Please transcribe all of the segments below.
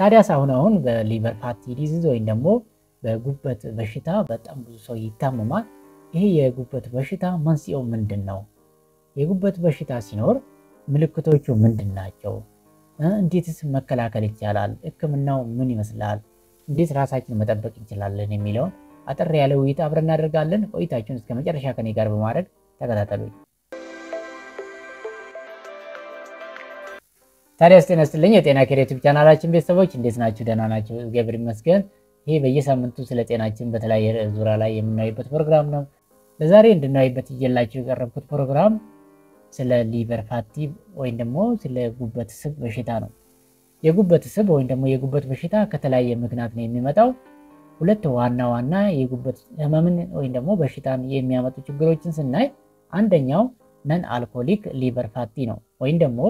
ታዲያስ አሁን በሊቨር ፋቲ ዲዚዝ ወይም ደግሞ በጉበት በሽታ በጣም ብዙ ሰው ይታመማል። ይሄ የጉበት በሽታ መንስኤው ምንድነው? የጉበት በሽታ ሲኖር ምልክቶቹ ምንድናቸው? እንዴትስ መከላከል ይቻላል? ህክምናው ምን ይመስላል? እንዴት ራሳችንን መጠበቅ እንችላለን የሚለውን አጠር ያለ ውይይት አብረን እናደርጋለን። ቆይታችሁን እስከ መጨረሻ ከኔ ጋር በማድረግ ተከታተሉኝ። ታዲያስ ጤና ይስጥልኝ የጤና ኬር ዩቲዩብ ቻናላችን ቤተሰቦች እንዴት ናችሁ? ደህና ናችሁ? እግዚአብሔር ይመስገን። ይሄ በየሳምንቱ ስለ ጤናችን በተለያየ ዙሪያ ላይ የምናይበት ፕሮግራም ነው። ለዛሬ እንድናይበት ይዤላችሁ የቀረብኩት ፕሮግራም ስለ ሊቨር ፋቲ ወይም ደግሞ ስለ ጉበት ስብ በሽታ ነው። የጉበት ስብ ወይም ደግሞ የጉበት በሽታ ከተለያየ ምክንያት ነው የሚመጣው። ሁለት ዋና የጉበት ህመምን ወይም ደግሞ በሽታን የሚያመጡ ችግሮችን ስናይ አንደኛው ነን አልኮሊክ ሊቨር ፋቲ ነው ወይም ደግሞ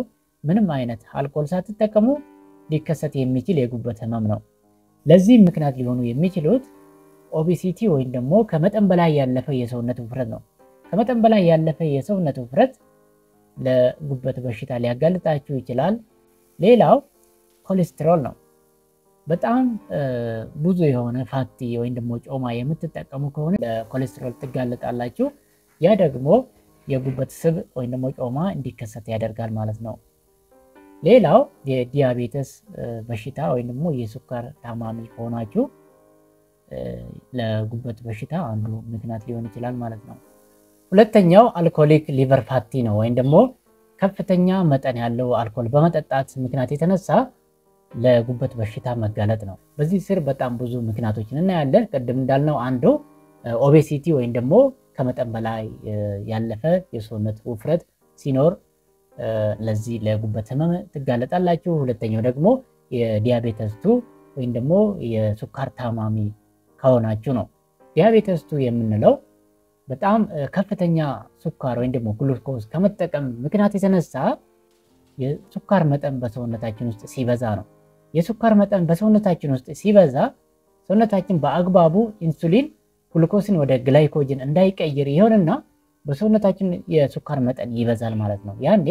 ምንም አይነት አልኮል ሳትጠቀሙ ሊከሰት የሚችል የጉበት ህመም ነው። ለዚህ ምክንያት ሊሆኑ የሚችሉት ኦቤሲቲ ወይም ደግሞ ከመጠን በላይ ያለፈ የሰውነት ውፍረት ነው። ከመጠን በላይ ያለፈ የሰውነት ውፍረት ለጉበት በሽታ ሊያጋልጣችሁ ይችላል። ሌላው ኮሌስትሮል ነው። በጣም ብዙ የሆነ ፋቲ ወይም ደግሞ ጮማ የምትጠቀሙ ከሆነ ለኮሌስትሮል ትጋለጣላችሁ። ያ ደግሞ የጉበት ስብ ወይም ደግሞ ጮማ እንዲከሰት ያደርጋል ማለት ነው። ሌላው የዲያቤተስ በሽታ ወይም ደግሞ የስኳር ታማሚ ከሆናችሁ ለጉበት በሽታ አንዱ ምክንያት ሊሆን ይችላል ማለት ነው። ሁለተኛው አልኮሊክ ሊቨር ፋቲ ነው ወይም ደግሞ ከፍተኛ መጠን ያለው አልኮል በመጠጣት ምክንያት የተነሳ ለጉበት በሽታ መጋለጥ ነው። በዚህ ስር በጣም ብዙ ምክንያቶችን እናያለን። ቅድም እንዳልነው አንዱ ኦቤሲቲ ወይም ደግሞ ከመጠን በላይ ያለፈ የሰውነት ውፍረት ሲኖር ለዚህ ለጉበት ህመም ትጋለጣላችሁ። ሁለተኛው ደግሞ የዲያቤተስ 2 ወይም ደግሞ የስኳር ታማሚ ከሆናችሁ ነው። ዲያቤተስ 2 የምንለው በጣም ከፍተኛ ስኳር ወይም ደግሞ ግሉኮዝ ከመጠቀም ምክንያት የተነሳ የስኳር መጠን በሰውነታችን ውስጥ ሲበዛ ነው። የስኳር መጠን በሰውነታችን ውስጥ ሲበዛ ሰውነታችን በአግባቡ ኢንሱሊን ግሉኮስን ወደ ግላይኮጅን እንዳይቀይር ይሆንና በሰውነታችን የስኳር መጠን ይበዛል ማለት ነው። ያኔ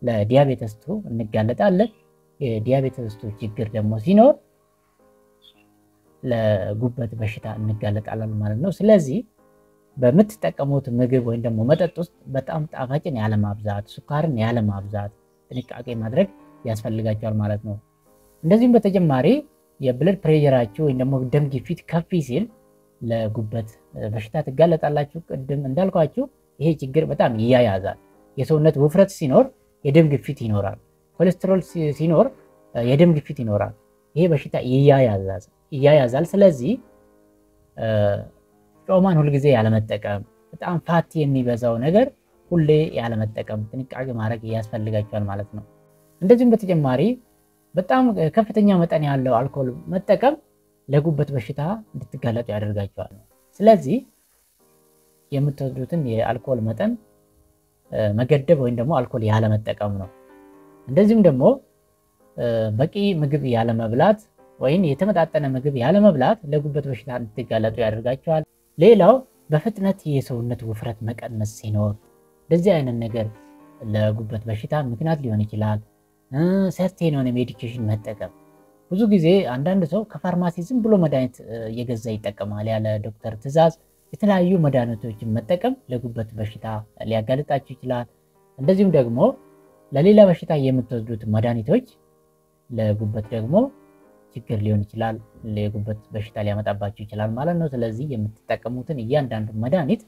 ለዲያቤተስ 2 እንጋለጣለን። የዲያቤተስ 2 ችግር ደግሞ ሲኖር ለጉበት በሽታ እንጋለጣለን ማለት ነው። ስለዚህ በምትጠቀሙት ምግብ ወይም ደግሞ መጠጥ ውስጥ በጣም ጣፋጭን ያለማብዛት፣ ስኳርን ያለማብዛት ጥንቃቄ ማድረግ ያስፈልጋቸዋል ማለት ነው። እንደዚህም በተጨማሪ የብለድ ፕሬሸራችሁ ወይም ደግሞ ደም ግፊት ከፍ ሲል ለጉበት በሽታ ትጋለጣላችሁ። ቅድም እንዳልኳችሁ ይሄ ችግር በጣም ይያያዛል። የሰውነት ውፍረት ሲኖር የደም ግፊት ይኖራል። ኮሌስትሮል ሲኖር የደም ግፊት ይኖራል። ይሄ በሽታ ይያያዛል። ስለዚህ ጮማን ሁልጊዜ ያለመጠቀም፣ በጣም ፋቲ የሚበዛው ነገር ሁሌ ያለመጠቀም ጥንቃቄ ማድረግ ያስፈልጋቸዋል ማለት ነው። እንደዚህም በተጨማሪ በጣም ከፍተኛ መጠን ያለው አልኮል መጠቀም ለጉበት በሽታ እንድትጋለጡ ያደርጋቸዋል። ስለዚህ የምትወዱትን የአልኮል መጠን መገደብ ወይም ደግሞ አልኮል ያለመጠቀም ነው። እንደዚህም ደግሞ በቂ ምግብ ያለመብላት ወይም የተመጣጠነ ምግብ ያለመብላት ለጉበት በሽታ እንድትጋለጡ ያደርጋቸዋል። ሌላው በፍጥነት የሰውነት ውፍረት መቀነስ ሲኖር እንደዚህ አይነት ነገር ለጉበት በሽታ ምክንያት ሊሆን ይችላል። ሰርቴን የሆነ ሜዲኬሽን መጠቀም፣ ብዙ ጊዜ አንዳንድ ሰው ከፋርማሲ ዝም ብሎ መድኃኒት እየገዛ ይጠቀማል ያለ ዶክተር ትዕዛዝ። የተለያዩ መድኃኒቶችን መጠቀም ለጉበት በሽታ ሊያጋልጣችሁ ይችላል። እንደዚሁም ደግሞ ለሌላ በሽታ የምትወስዱት መድኃኒቶች ለጉበት ደግሞ ችግር ሊሆን ይችላል፣ ለጉበት በሽታ ሊያመጣባችሁ ይችላል ማለት ነው። ስለዚህ የምትጠቀሙትን እያንዳንዱ መድኃኒት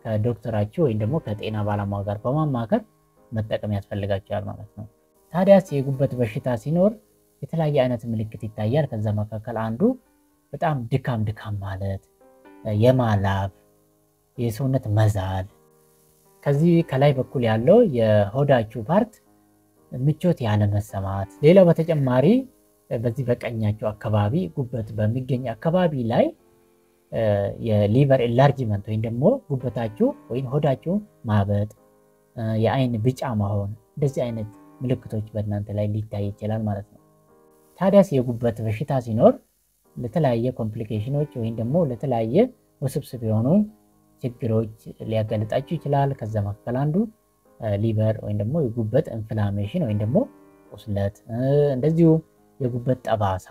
ከዶክተራችሁ ወይም ደግሞ ከጤና ባለሙያ ጋር በማማከር መጠቀም ያስፈልጋችኋል ማለት ነው። ታዲያስ የጉበት በሽታ ሲኖር የተለያየ አይነት ምልክት ይታያል። ከዛ መካከል አንዱ በጣም ድካም ማለት፣ የማላብ፣ የሰውነት መዛል፣ ከዚህ ከላይ በኩል ያለው የሆዳችሁ ፓርት ምቾት ያለመሰማት። ሌላው በተጨማሪ በዚህ በቀኛችሁ አካባቢ ጉበት በሚገኝ አካባቢ ላይ የሊቨር ኢንላርጅመንት ወይም ደግሞ ጉበታችሁ ወይም ሆዳችሁ ማበጥ፣ የአይን ቢጫ መሆን፣ እንደዚህ አይነት ምልክቶች በእናንተ ላይ ሊታይ ይችላል ማለት ነው። ታዲያስ የጉበት በሽታ ሲኖር ለተለያየ ኮምፕሊኬሽኖች ወይም ደግሞ ለተለያየ ውስብስብ የሆኑ ችግሮች ሊያጋልጣችሁ ይችላል። ከዛ መካከል አንዱ ሊቨር ወይም ደግሞ የጉበት ኢንፍላሜሽን ወይም ደግሞ ቁስለት፣ እንደዚሁ የጉበት ጠባሳ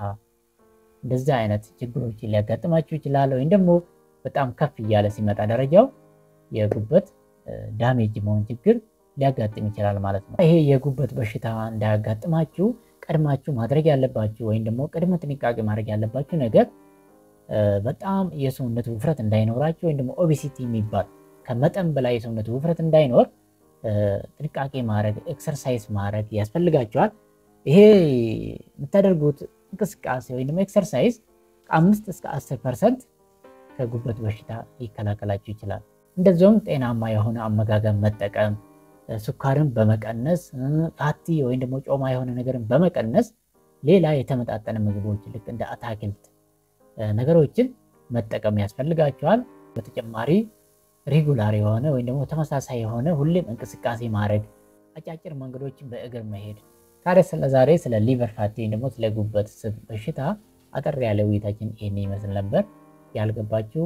እንደዚህ አይነት ችግሮች ሊያጋጥማችሁ ይችላል። ወይም ደግሞ በጣም ከፍ እያለ ሲመጣ ደረጃው የጉበት ዳሜጅ መሆን ችግር ሊያጋጥም ይችላል ማለት ነው። ይሄ የጉበት በሽታ እንዳያጋጥማችሁ ቀድማችሁ ማድረግ ያለባችሁ ወይም ደግሞ ቅድመ ጥንቃቄ ማድረግ ያለባችሁ ነገር በጣም የሰውነት ውፍረት እንዳይኖራችሁ ወይም ደግሞ ኦቤሲቲ የሚባል ከመጠን በላይ የሰውነት ውፍረት እንዳይኖር ጥንቃቄ ማድረግ ኤክሰርሳይዝ ማድረግ ያስፈልጋችኋል። ይሄ የምታደርጉት እንቅስቃሴ ወይም ደግሞ ኤክሰርሳይዝ ከ5 እስከ 10% ከጉበት በሽታ ሊከላከላችሁ ይችላል። እንደዚሁም ጤናማ የሆነ አመጋገብ መጠቀም ስኳርን በመቀነስ ፋቲ ወይም ደግሞ ጮማ የሆነ ነገርን በመቀነስ ሌላ የተመጣጠነ ምግቦች ልክ እንደ አታክልት ነገሮችን መጠቀም ያስፈልጋችኋል። በተጨማሪ ሬጉላር የሆነ ወይም ደግሞ ተመሳሳይ የሆነ ሁሌም እንቅስቃሴ ማድረግ አጫጭር መንገዶችን በእግር መሄድ። ታዲያ ስለዛሬ ስለ ሊቨር ፋቲ ወይም ደግሞ ስለ ጉበት ስብ በሽታ አጠር ያለ ውይይታችን ይሄን ይመስል ነበር። ያልገባችሁ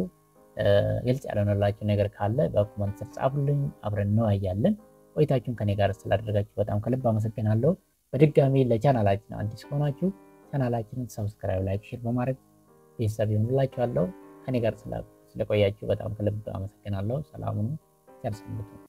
ግልጽ ያልሆነላችሁ ነገር ካለ በኮሜንት ስር ጻፉልኝ፣ አብረን እንወያያለን። ቆይታችሁን ከኔ ጋር ስላደረጋችሁ በጣም ከልብ አመሰግናለሁ። በድጋሚ ለቻናላችን አዲስ ከሆናችሁ ቻናላችንን ሰብስክራይብ፣ ላይክ፣ ሼር በማድረግ ቤተሰብ ይሁንላችኋለሁ። ከኔ ጋር ስለቆያችሁ በጣም ከልብ አመሰግናለሁ። ሰላም ሁኑ። ቸር ሰንብቱ።